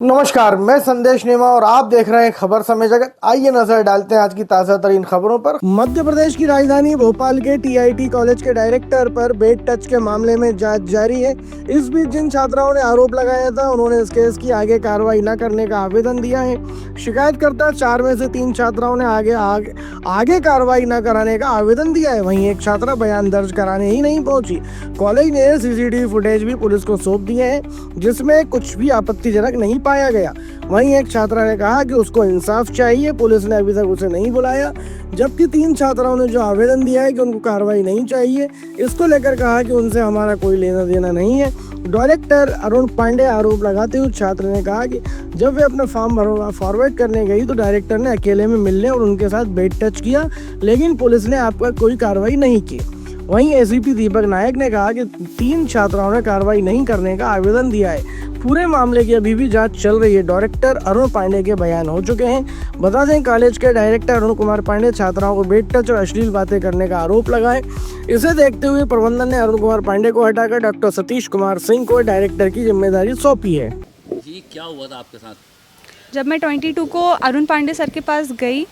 नमस्कार, मैं संदेश नेमा और आप देख रहे हैं खबर समय जगत। आइए नजर डालते हैं आज की ताजा तरीन खबरों पर। मध्य प्रदेश की राजधानी भोपाल के टीआईटी कॉलेज के डायरेक्टर पर बेड टच के मामले में जांच जारी है। इस बीच जिन छात्राओं ने आरोप लगाया था उन्होंने इस केस की आगे कार्रवाई न करने का आवेदन दिया है। शिकायतकर्ता 4 में से 3 छात्राओं ने आगे कार्रवाई न कराने का आवेदन दिया है। वहीं एक छात्रा बयान दर्ज कराने ही नहीं पहुंची। कॉलेज ने सीसीटीवी फुटेज भी पुलिस को सौंप दिए हैं जिसमें कुछ भी आपत्तिजनक नहीं पाया गया। वहीं एक छात्रा ने कहा कि उसको इंसाफ चाहिए, पुलिस ने अभी तक उसे नहीं बुलाया। जबकि 3 छात्राओं ने जो आवेदन दिया है कि उनको कार्रवाई नहीं चाहिए, इसको लेकर कहा कि उनसे हमारा कोई लेना देना नहीं है। डायरेक्टर अरुण पांडे आरोप लगाते हुए छात्र ने कहा कि जब वे अपना फॉर्म फॉरवर्ड करने गई तो डायरेक्टर ने अकेले में मिलने और उनके साथ बेड टच किया, लेकिन पुलिस ने आप पर कोई कार्रवाई नहीं की। वहीं एसीपी दीपक नायक ने कहा कि 3 छात्राओं ने कार्रवाई नहीं करने का आवेदन दिया है। पूरे मामले की अभी भी जांच चल रही है। डायरेक्टर अरुण पांडे के बयान हो चुके हैं। बता दें कॉलेज के डायरेक्टर अरुण कुमार पांडे छात्राओं को बेड टच और अश्लील बातें करने का आरोप लगाए। इसे देखते हुए प्रबंधन ने अरुण कुमार पांडे को हटाकर डॉक्टर सतीश कुमार सिंह को डायरेक्टर की जिम्मेदारी सौंपी है। जी, क्या हुआ था आपके साथ? जब मैं 22 को अरुण पांडे सर के पास गई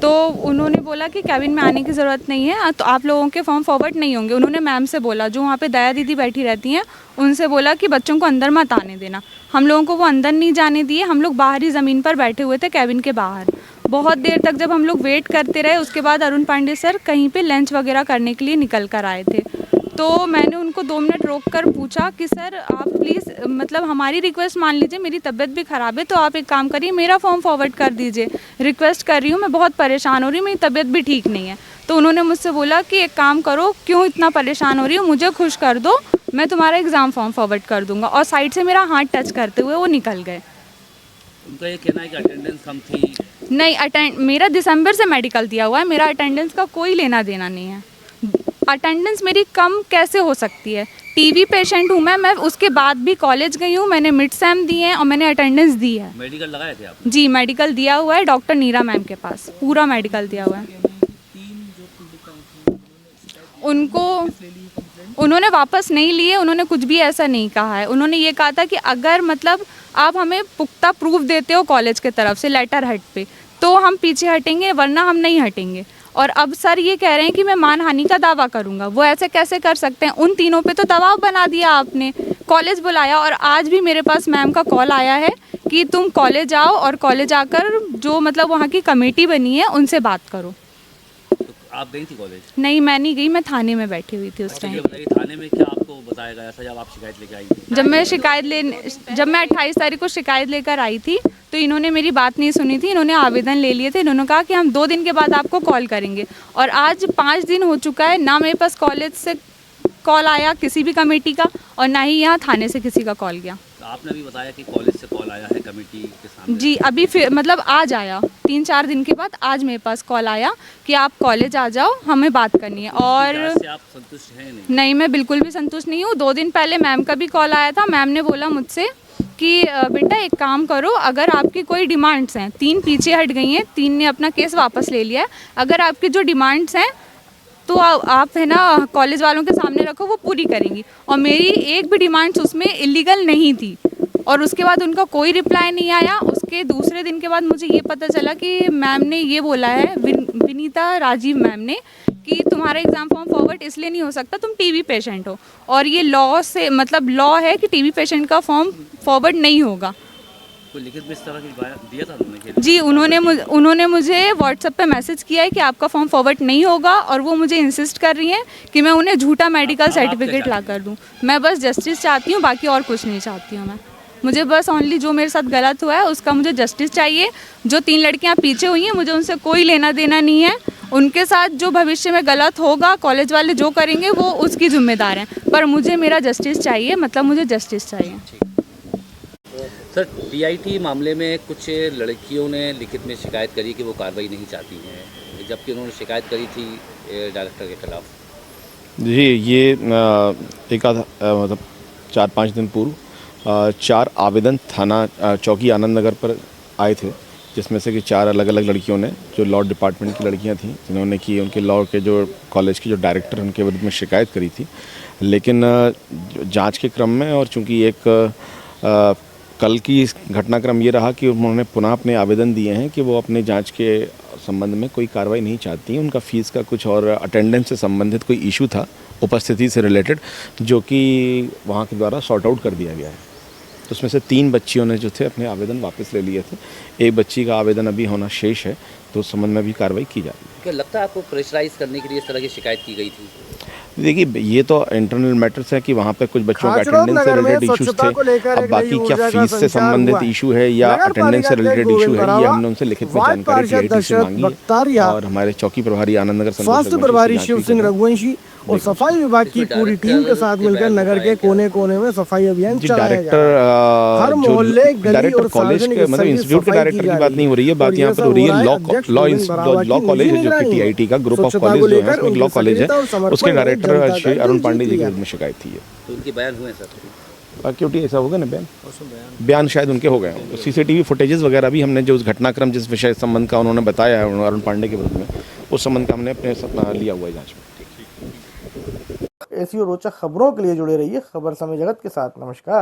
तो उन्होंने बोला कि कैबिन में आने की ज़रूरत नहीं है, तो आप लोगों के फॉर्म फॉरवर्ड नहीं होंगे। उन्होंने मैम से बोला, जो वहाँ पे दया दीदी बैठी रहती हैं, उनसे बोला कि बच्चों को अंदर मत आने देना। हम लोगों को वो अंदर नहीं जाने दिए। हम लोग बाहर ही ज़मीन पर बैठे हुए थे, कैबिन के बाहर। बहुत देर तक जब हम लोग वेट करते रहे, उसके बाद अरुण पांडे सर कहीं पे लंच वगैरह करने के लिए निकल कर आए थे। तो मैंने उनको 2 मिनट रोक कर पूछा कि सर आप प्लीज़ मतलब हमारी रिक्वेस्ट मान लीजिए, मेरी तबीयत भी ख़राब है, तो आप एक काम करिए, मेरा फॉर्म फॉरवर्ड कर दीजिए। रिक्वेस्ट कर रही हूँ, मैं बहुत परेशान हो रही हूँ, मेरी तबीयत भी ठीक नहीं है। तो उन्होंने मुझसे बोला कि एक काम करो, क्यों इतना परेशान हो रही हो, मुझे खुश कर दो, मैं तुम्हारा एग्ज़ाम फॉर्म फॉरवर्ड कर दूँगा। और साइड से मेरा हाथ टच करते हुए वो निकल गए। उनका ये कहना है कि अटेंडेंस कम थी। नहीं, मेरा दिसंबर से मेडिकल दिया हुआ है, मेरा अटेंडेंस का कोई लेना देना नहीं है। अटेंडेंस मेरी कम कैसे हो सकती है? टीबी पेशेंट हूँ मैं उसके बाद भी कॉलेज गई हूँ, मैंने मिड सेम दी है और मैंने अटेंडेंस दी है। मेडिकल लगाए थे आप? जी, मेडिकल दिया हुआ है डॉक्टर नीरा मैम के पास, पूरा मेडिकल दिया हुआ है। उनको उन्होंने वापस नहीं लिए, उन्होंने कुछ भी ऐसा नहीं कहा है। उन्होंने ये कहा था कि अगर मतलब आप हमें पुख्ता प्रूफ देते हो कॉलेज के तरफ से लेटर हेड पे, तो हम पीछे हटेंगे, वरना हम नहीं हटेंगे। और अब सर ये कह रहे हैं कि मैं मानहानि का दावा करूंगा। वो ऐसे कैसे कर सकते हैं? उन तीनों पे तो दबाव बना दिया आपने, कॉलेज बुलाया। और आज भी मेरे पास मैम का कॉल आया है कि तुम कॉलेज आओ और कॉलेज आकर जो मतलब वहाँ की कमेटी बनी है उनसे बात करो। तो आप गई थी कॉलेज? नहीं, मैं नहीं गई, मैं थाने में बैठी हुई थी उस टाइम। ये बताइए, थाने में क्या आपको बताया गया था जब आप शिकायत लेके आई थी? जब मैं 28 तारीख को शिकायत लेकर आई थी तो इन्होंने मेरी बात नहीं सुनी थी। इन्होंने आवेदन ले लिए थे। इन्होंने कहा कि हम 2 दिन के बाद आपको कॉल करेंगे, और आज 5 दिन हो चुका है, ना मेरे पास कॉलेज से कॉल आया किसी भी कमेटी का, और ना ही यहाँ थाने से किसी का कॉल गया। तो आपने भी बताया कि कॉलेज से कॉल आया है कमेटी के सामने। जी, अभी फिर मतलब आज आया, 3-4 दिन के बाद आज मेरे पास कॉल आया कि आप कॉलेज आ जाओ, हमें बात करनी है। और से आप संतुष्ट हैं? नहीं, मैं बिल्कुल भी संतुष्ट नहीं हूँ। 2 दिन पहले मैम का भी कॉल आया था। मैम ने बोला मुझसे कि बेटा एक काम करो, अगर आपकी कोई डिमांड्स हैं, 3 पीछे हट गई हैं, 3 ने अपना केस वापस ले लिया है, अगर आपकी जो डिमांड्स हैं तो आप है ना कॉलेज वालों के सामने रखो, वो पूरी करेंगी। और मेरी एक भी डिमांड्स उसमें इलीगल नहीं थी। और उसके बाद उनका कोई रिप्लाई नहीं आया। उसके दूसरे दिन के बाद मुझे ये पता चला कि मैम ने ये बोला है, विनीता राजीव मैम ने, कि तुम्हारा एग्ज़ाम फॉर्म फॉरवर्ड इसलिए नहीं हो सकता, तुम टीबी पेशेंट हो, और ये लॉ से मतलब लॉ है कि टीबी पेशेंट का फॉर्म फॉरवर्ड नहीं होगा। कोई लिखित में इस तरह की दिया था उन्होंने? जी, उन्होंने मुझे व्हाट्सएप पे मैसेज किया है कि आपका फॉर्म फॉरवर्ड नहीं होगा, और वो मुझे इंसिस्ट कर रही हैं कि मैं उन्हें झूठा मेडिकल सर्टिफिकेट ला कर दूँ। मैं बस जस्टिस चाहती हूँ, बाकी और कुछ नहीं चाहती हूँ मैं। मुझे बस ओनली जो मेरे साथ गलत हुआ है उसका मुझे जस्टिस चाहिए। जो 3 लड़कियाँ पीछे हुई हैं, मुझे उनसे कोई लेना देना नहीं है। उनके साथ जो भविष्य में गलत होगा, कॉलेज वाले जो करेंगे वो उसकी जिम्मेदार हैं, पर मुझे मेरा जस्टिस चाहिए, मतलब मुझे जस्टिस चाहिए। सर, टीआईटी मामले में कुछ लड़कियों ने लिखित में शिकायत करी कि वो कार्रवाई नहीं चाहती हैं, जबकि उन्होंने शिकायत करी थी डायरेक्टर के खिलाफ। जी, ये एक आधा मतलब 4-5 दिन पूर्व 4 आवेदन थाना चौकी आनंद नगर पर आए थे, जिसमें से कि 4 अलग अलग लड़कियों ने, जो लॉ डिपार्टमेंट की लड़कियां थीं, जिन्होंने कि उनके लॉ के जो कॉलेज के जो डायरेक्टर उनके विरुद्ध में शिकायत करी थी। लेकिन जांच के क्रम में, और चूंकि एक कल की घटनाक्रम ये रहा कि उन्होंने पुनः अपने आवेदन दिए हैं कि वो अपने जांच के संबंध में कोई कार्रवाई नहीं चाहती। उनका फ़ीस का कुछ और अटेंडेंस से संबंधित कोई इशू था, उपस्थिति से रिलेटेड, जो कि वहाँ के द्वारा सॉर्ट आउट कर दिया गया है। तो उसमें से 3 बच्चियों ने जो थे अपने आवेदन वापस ले लिए थे। एक बच्ची का आवेदन अभी होना शेष है, तो उस संबंध में भी कार्रवाई की जा रही है। क्या लगता है आपको प्रेशराइज करने के लिए इस तरह की शिकायत की गई थी? देखिए, ये तो इंटरनल मैटर्स है कि वहाँ पे कुछ बच्चों का खाचड़ोद अटेंडेंस से नगर में रिलेटेड इश्यूज स्वच्छता को थे। लेकर अब एक बाकी नई क्या ऊर्जा का फीस से संचार संबंधित हुआ है। इशू है या नगर अटेंडेंस से पालिका रिलेटेड अध्यक्ष इशू है, ये गोविंद हमने उनसे लिखित में वार्ड जानकारी पार्षद TIT से दशरथ मांगी बख्तारिया, है। और हमारे चौकी प्रभारी आनंद नगर स्वास्थ्य प्रभारी शिव सिंह रघुवंशी और सफाई विभाग की पूरी टीम के साथ मिलकर नगर के कोने कोने में सफाई अभियान जी, चलाया जा डायरेक्टर रहा है। हर मोहल्ले, गली डायरेक्टर और कॉलेज सार्वजनिक के मतलब स्थल की इंस्टीट्यूट के सफाई डायरेक्टर की की जा बात रही नहीं हो रही है, और बात ये यहाँ पे सब हो रही हो है रहा है अध्यक्ष गोविंद बरावा लॉ की कॉलेज है, निजी जो कि निगरानी TIT का ग्रुप ऑफ स्वच्छता कॉलेज को जो है, लेकर उसमें लॉ उनकी कॉलेज है, सक्रियता और समर्पण उसके ने डायरेक्टर जनता श्री का अरुण दिल पांडे जीत जी के लिया। विरुद्ध में शिकायत थी है। तो उनके बयान हुए सर? क्योंकि ऐसा होगा ना, बयान शायद उनके हो गए हों। CCTV फुटेजेस वगैरह भी हमने जो उस घटनाक्रम जिस विषय संबंध का उन्होंने बताया है अरुण पांडे के विरुद्ध में, उस संबंध का हमने अपने लिया हुआ है जांच में। ऐसी और रोचक खबरों के लिए जुड़े रहिए खबर समय जगत के साथ। नमस्कार।